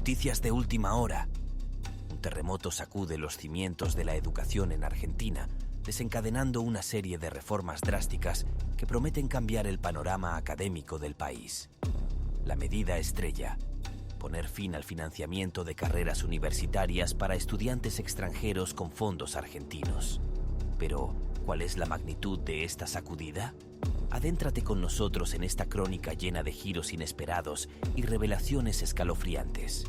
Noticias de última hora. Un terremoto sacude los cimientos de la educación en Argentina, desencadenando una serie de reformas drásticas que prometen cambiar el panorama académico del país. La medida estrella: poner fin al financiamiento de carreras universitarias para estudiantes extranjeros con fondos argentinos. Pero, ¿cuál es la magnitud de esta sacudida? Adéntrate con nosotros en esta crónica llena de giros inesperados y revelaciones escalofriantes.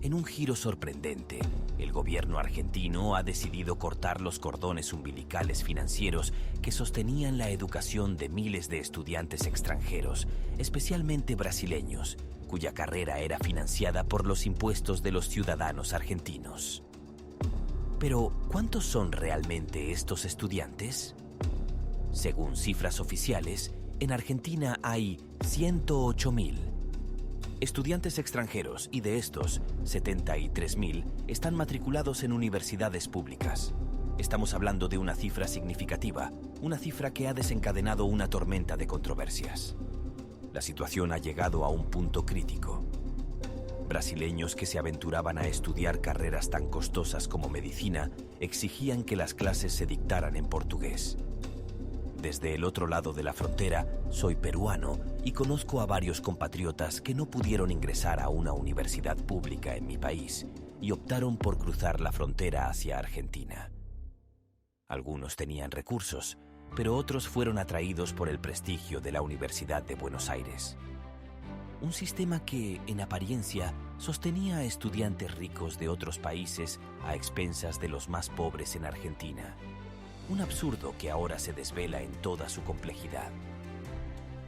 En un giro sorprendente, el gobierno argentino ha decidido cortar los cordones umbilicales financieros que sostenían la educación de miles de estudiantes extranjeros, especialmente brasileños, cuya carrera era financiada por los impuestos de los ciudadanos argentinos. Pero, ¿cuántos son realmente estos estudiantes? Según cifras oficiales, en Argentina hay 108.000 estudiantes extranjeros y de estos, 73.000 están matriculados en universidades públicas. Estamos hablando de una cifra significativa, una cifra que ha desencadenado una tormenta de controversias. La situación ha llegado a un punto crítico. Brasileños que se aventuraban a estudiar carreras tan costosas como medicina exigían que las clases se dictaran en portugués. Desde el otro lado de la frontera, soy peruano y conozco a varios compatriotas que no pudieron ingresar a una universidad pública en mi país y optaron por cruzar la frontera hacia Argentina. Algunos tenían recursos, pero otros fueron atraídos por el prestigio de la Universidad de Buenos Aires. Un sistema que, en apariencia, sostenía a estudiantes ricos de otros países a expensas de los más pobres en Argentina. Un absurdo que ahora se desvela en toda su complejidad.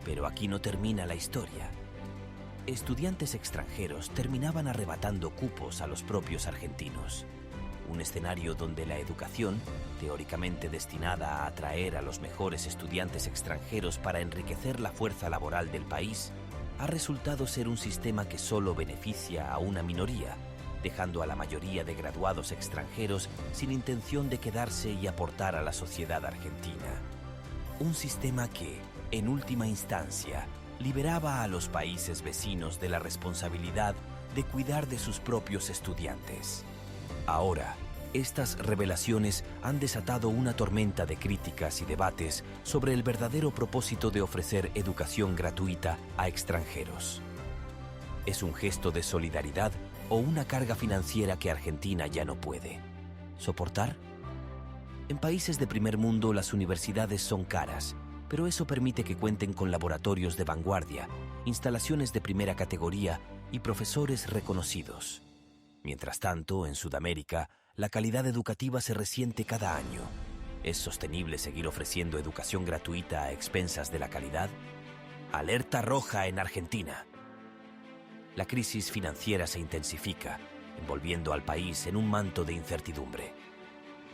Pero aquí no termina la historia. Estudiantes extranjeros terminaban arrebatando cupos a los propios argentinos. Un escenario donde la educación, teóricamente destinada a atraer a los mejores estudiantes extranjeros para enriquecer la fuerza laboral del país, ha resultado ser un sistema que solo beneficia a una minoría, dejando a la mayoría de graduados extranjeros sin intención de quedarse y aportar a la sociedad argentina. Un sistema que, en última instancia, liberaba a los países vecinos de la responsabilidad de cuidar de sus propios estudiantes. Ahora, estas revelaciones han desatado una tormenta de críticas y debates sobre el verdadero propósito de ofrecer educación gratuita a extranjeros. ¿Es un gesto de solidaridad o una carga financiera que Argentina ya no puede soportar? En países de primer mundo las universidades son caras, pero eso permite que cuenten con laboratorios de vanguardia, instalaciones de primera categoría y profesores reconocidos. Mientras tanto, en Sudamérica, la calidad educativa se resiente cada año. ¿Es sostenible seguir ofreciendo educación gratuita a expensas de la calidad? Alerta roja en Argentina. La crisis financiera se intensifica, envolviendo al país en un manto de incertidumbre.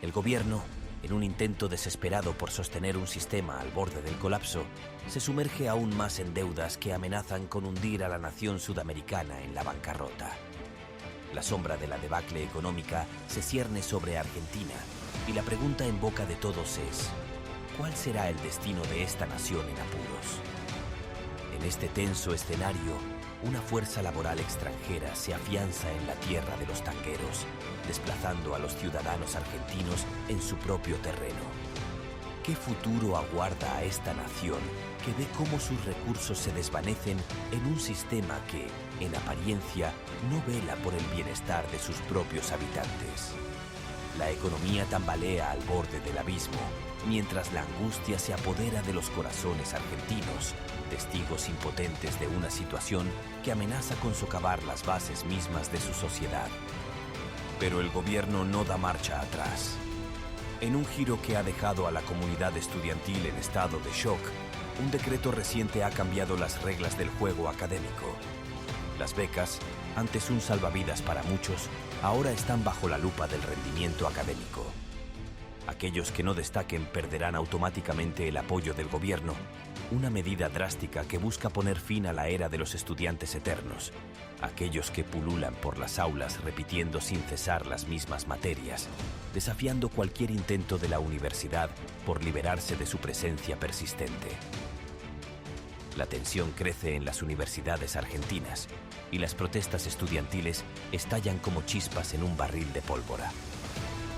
El gobierno, en un intento desesperado por sostener un sistema al borde del colapso, se sumerge aún más en deudas que amenazan con hundir a la nación sudamericana en la bancarrota. La sombra de la debacle económica se cierne sobre Argentina y la pregunta en boca de todos es: ¿cuál será el destino de esta nación en apuros? En este tenso escenario, una fuerza laboral extranjera se afianza en la tierra de los tangueros, desplazando a los ciudadanos argentinos en su propio terreno. ¿Qué futuro aguarda a esta nación que ve cómo sus recursos se desvanecen en un sistema que, en apariencia, no vela por el bienestar de sus propios habitantes? La economía tambalea al borde del abismo, mientras la angustia se apodera de los corazones argentinos, testigos impotentes de una situación que amenaza con socavar las bases mismas de su sociedad. Pero el gobierno no da marcha atrás. En un giro que ha dejado a la comunidad estudiantil en estado de shock, un decreto reciente ha cambiado las reglas del juego académico. Las becas, antes un salvavidas para muchos, ahora están bajo la lupa del rendimiento académico. Aquellos que no destaquen perderán automáticamente el apoyo del gobierno, una medida drástica que busca poner fin a la era de los estudiantes eternos, aquellos que pululan por las aulas repitiendo sin cesar las mismas materias, desafiando cualquier intento de la universidad por liberarse de su presencia persistente. La tensión crece en las universidades argentinas y las protestas estudiantiles estallan como chispas en un barril de pólvora.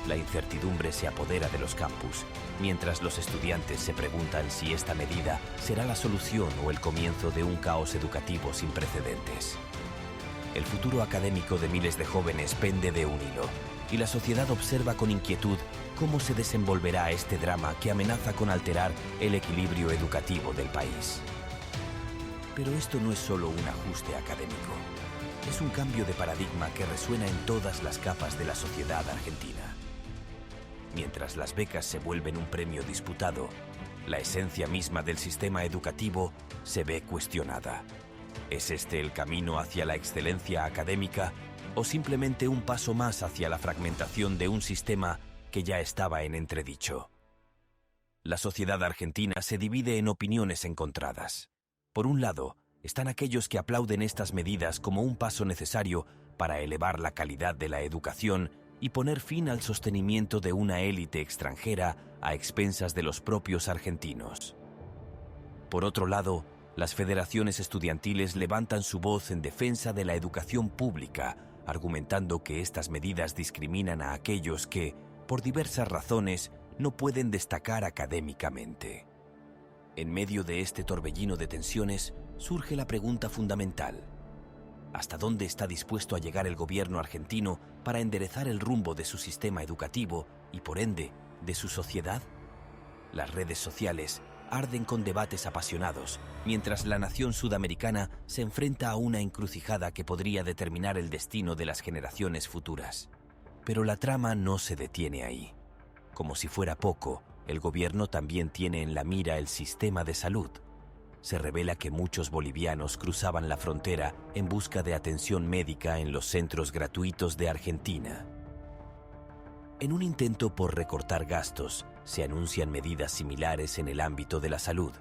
La incertidumbre se apodera de los campus, mientras los estudiantes se preguntan si esta medida será la solución o el comienzo de un caos educativo sin precedentes. El futuro académico de miles de jóvenes pende de un hilo, y la sociedad observa con inquietud cómo se desenvolverá este drama que amenaza con alterar el equilibrio educativo del país. Pero esto no es solo un ajuste académico, es un cambio de paradigma que resuena en todas las capas de la sociedad argentina. Mientras las becas se vuelven un premio disputado, la esencia misma del sistema educativo se ve cuestionada. ¿Es este el camino hacia la excelencia académica o simplemente un paso más hacia la fragmentación de un sistema que ya estaba en entredicho? La sociedad argentina se divide en opiniones encontradas. Por un lado, están aquellos que aplauden estas medidas como un paso necesario para elevar la calidad de la educación y poner fin al sostenimiento de una élite extranjera a expensas de los propios argentinos. Por otro lado, las federaciones estudiantiles levantan su voz en defensa de la educación pública, argumentando que estas medidas discriminan a aquellos que, por diversas razones, no pueden destacar académicamente. En medio de este torbellino de tensiones, surge la pregunta fundamental: ¿hasta dónde está dispuesto a llegar el gobierno argentino para enderezar el rumbo de su sistema educativo y, por ende, de su sociedad? Las redes sociales arden con debates apasionados, mientras la nación sudamericana se enfrenta a una encrucijada que podría determinar el destino de las generaciones futuras. Pero la trama no se detiene ahí. Como si fuera poco, el gobierno también tiene en la mira el sistema de salud. Se revela que muchos bolivianos cruzaban la frontera en busca de atención médica en los centros gratuitos de Argentina. En un intento por recortar gastos, se anuncian medidas similares en el ámbito de la salud.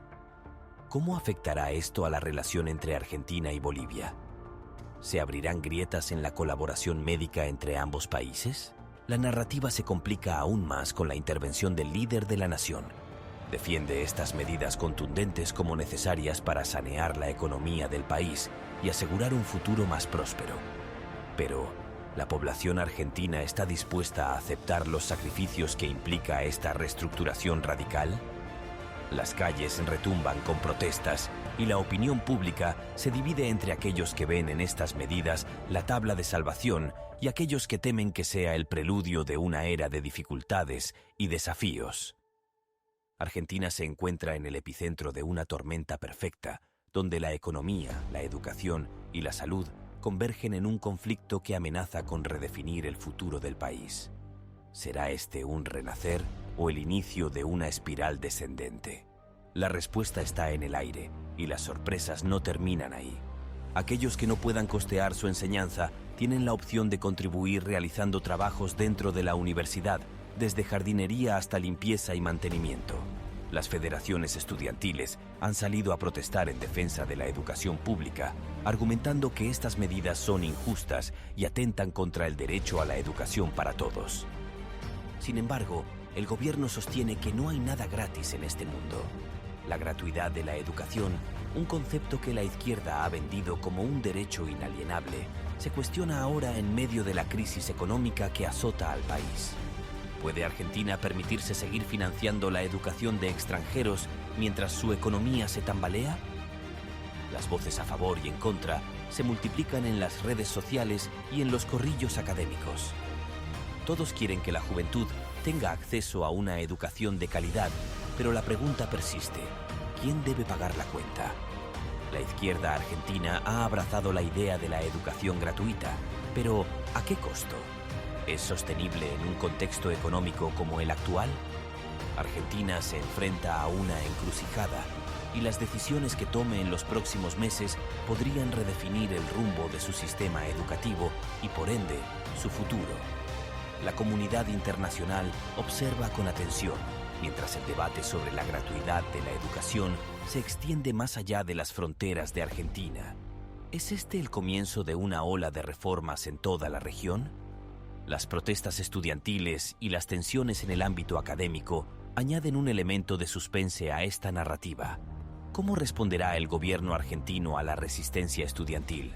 ¿Cómo afectará esto a la relación entre Argentina y Bolivia? ¿Se abrirán grietas en la colaboración médica entre ambos países? La narrativa se complica aún más con la intervención del líder de la nación. Defiende estas medidas contundentes como necesarias para sanear la economía del país y asegurar un futuro más próspero. Pero, ¿la población argentina está dispuesta a aceptar los sacrificios que implica esta reestructuración radical? Las calles retumban con protestas y la opinión pública se divide entre aquellos que ven en estas medidas la tabla de salvación y aquellos que temen que sea el preludio de una era de dificultades y desafíos. Argentina se encuentra en el epicentro de una tormenta perfecta, donde la economía, la educación y la salud convergen en un conflicto que amenaza con redefinir el futuro del país. ¿Será este un renacer o el inicio de una espiral descendente? La respuesta está en el aire y las sorpresas no terminan ahí. Aquellos que no puedan costear su enseñanza tienen la opción de contribuir realizando trabajos dentro de la universidad, desde jardinería hasta limpieza y mantenimiento. Las federaciones estudiantiles han salido a protestar en defensa de la educación pública, argumentando que estas medidas son injustas y atentan contra el derecho a la educación para todos. Sin embargo, el gobierno sostiene que no hay nada gratis en este mundo. La gratuidad de la educación, un concepto que la izquierda ha vendido como un derecho inalienable, se cuestiona ahora en medio de la crisis económica que azota al país. ¿Puede Argentina permitirse seguir financiando la educación de extranjeros mientras su economía se tambalea? Las voces a favor y en contra se multiplican en las redes sociales y en los corrillos académicos. Todos quieren que la juventud tenga acceso a una educación de calidad, pero la pregunta persiste: ¿quién debe pagar la cuenta? La izquierda argentina ha abrazado la idea de la educación gratuita, pero ¿a qué costo? ¿Es sostenible en un contexto económico como el actual? Argentina se enfrenta a una encrucijada y las decisiones que tome en los próximos meses podrían redefinir el rumbo de su sistema educativo y, por ende, su futuro. La comunidad internacional observa con atención, mientras el debate sobre la gratuidad de la educación se extiende más allá de las fronteras de Argentina. ¿Es este el comienzo de una ola de reformas en toda la región? Las protestas estudiantiles y las tensiones en el ámbito académico añaden un elemento de suspense a esta narrativa. ¿Cómo responderá el gobierno argentino a la resistencia estudiantil?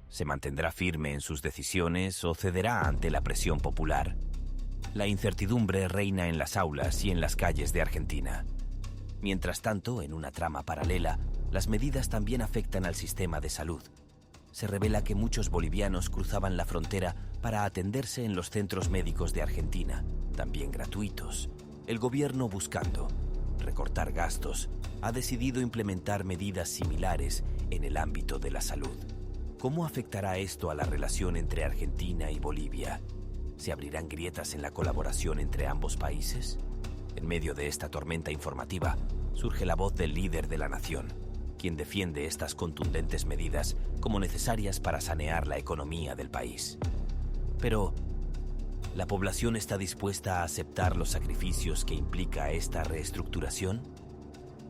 ¿Se mantendrá firme en sus decisiones o cederá ante la presión popular? La incertidumbre reina en las aulas y en las calles de Argentina. Mientras tanto, en una trama paralela, las medidas también afectan al sistema de salud. Se revela que muchos bolivianos cruzaban la frontera para atenderse en los centros médicos de Argentina, también gratuitos. El gobierno, buscando recortar gastos, ha decidido implementar medidas similares en el ámbito de la salud. ¿Cómo afectará esto a la relación entre Argentina y Bolivia? ¿Se abrirán grietas en la colaboración entre ambos países? En medio de esta tormenta informativa, surge la voz del líder de la nación, quien defiende estas contundentes medidas como necesarias para sanear la economía del país. Pero, ¿la población está dispuesta a aceptar los sacrificios que implica esta reestructuración?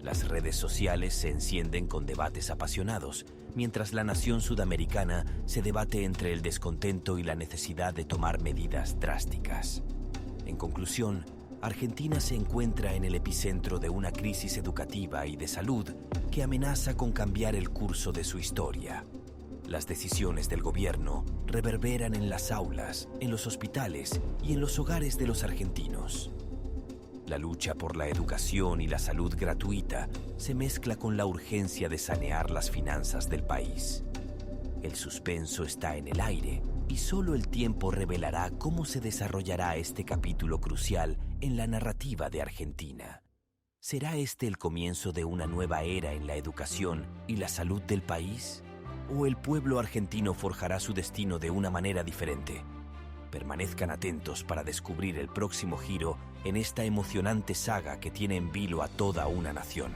Las redes sociales se encienden con debates apasionados, mientras la nación sudamericana se debate entre el descontento y la necesidad de tomar medidas drásticas. En conclusión, Argentina se encuentra en el epicentro de una crisis educativa y de salud que amenaza con cambiar el curso de su historia. Las decisiones del gobierno reverberan en las aulas, en los hospitales y en los hogares de los argentinos. La lucha por la educación y la salud gratuita se mezcla con la urgencia de sanear las finanzas del país. El suspenso está en el aire y solo el tiempo revelará cómo se desarrollará este capítulo crucial en la narrativa de Argentina. ¿Será este el comienzo de una nueva era en la educación y la salud del país? ¿O el pueblo argentino forjará su destino de una manera diferente? Permanezcan atentos para descubrir el próximo giro en esta emocionante saga que tiene en vilo a toda una nación.